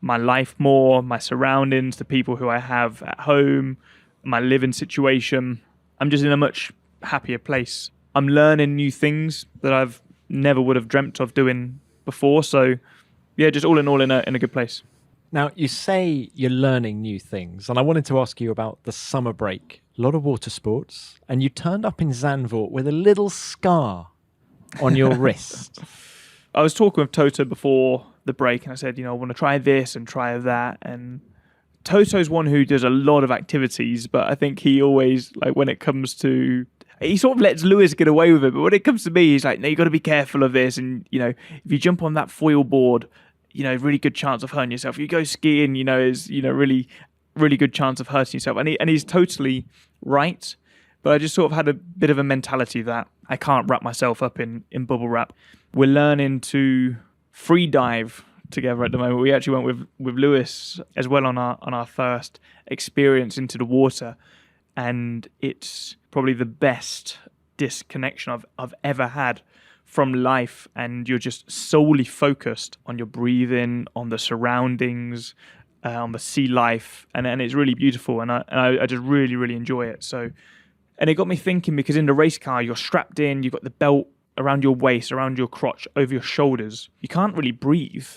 S2: my life more, my surroundings, the people who I have at home, my living situation. I'm just in a much happier place. I'm learning new things that I've never would have dreamt of doing before. So yeah, just all in all in a good place.
S1: Now, you say you're learning new things, and I wanted to ask you about the summer break. A lot of water sports, and you turned up in Zandvoort with a little scar on your wrist.
S2: I was talking with Toto before the break, and I said, I want to try this and try that. And Toto's one who does a lot of activities, but I think he always, when it comes to, he sort of lets Lewis get away with it. But when it comes to me, he's like, no, you got to be careful of this. And, if you jump on that foil board, really good chance of hurting yourself. You go skiing, is, really, really good chance of hurting yourself. And he's totally right. But I just sort of had a bit of a mentality that I can't wrap myself up in bubble wrap. We're learning to free dive together at the moment. We actually went with Lewis as well on our first experience into the water. And it's probably the best disconnection I've ever had from life, and you're just solely focused on your breathing, on the surroundings, on the sea life, and it's really beautiful, and I just really, really enjoy it. So, and it got me thinking, because in the race car, you're strapped in, you've got the belt around your waist, around your crotch, over your shoulders. You can't really breathe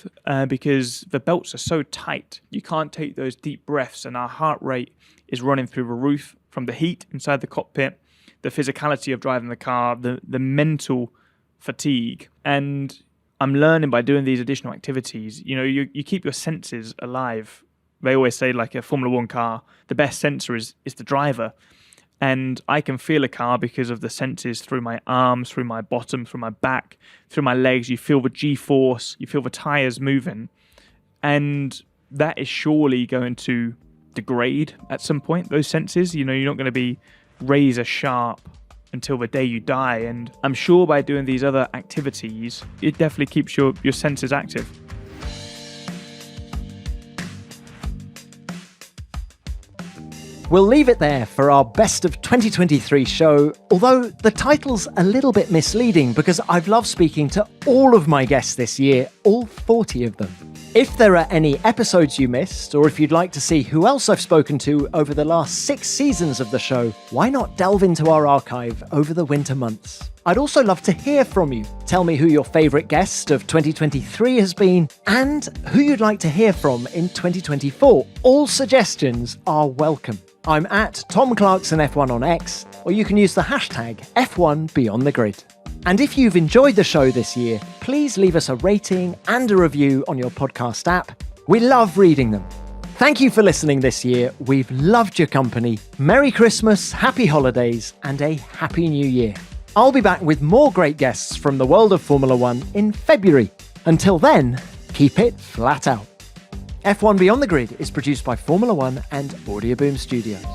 S2: because the belts are so tight. You can't take those deep breaths, and our heart rate is running through the roof from the heat inside the cockpit, the physicality of driving the car, the mental fatigue. And I'm learning by doing these additional activities, you keep your senses alive. They always say, like a Formula One car, the best sensor is the driver. And I can feel a car because of the senses through my arms, through my bottom, through my back, through my legs. You feel the G-force, you feel the tires moving. And that is surely going to degrade at some point, those senses. You're not going to be razor sharp until the day you die. And I'm sure by doing these other activities, it definitely keeps your senses active.
S1: We'll leave it there for our Best of 2023 show, although the title's a little bit misleading because I've loved speaking to all of my guests this year, all 40 of them. If there are any episodes you missed, or if you'd like to see who else I've spoken to over the last 6 seasons of the show, why not delve into our archive over the winter months? I'd also love to hear from you. Tell me who your favourite guest of 2023 has been, and who you'd like to hear from in 2024. All suggestions are welcome. I'm at Tom Clarkson F1 on X, or you can use the hashtag F1 Beyond the Grid. And if you've enjoyed the show this year, please leave us a rating and a review on your podcast app. We love reading them. Thank you for listening this year. We've loved your company. Merry Christmas, happy holidays, and a happy new year. I'll be back with more great guests from the world of Formula One in February. Until then, keep it flat out. F1 Beyond the Grid is produced by Formula One and Audioboom Studios.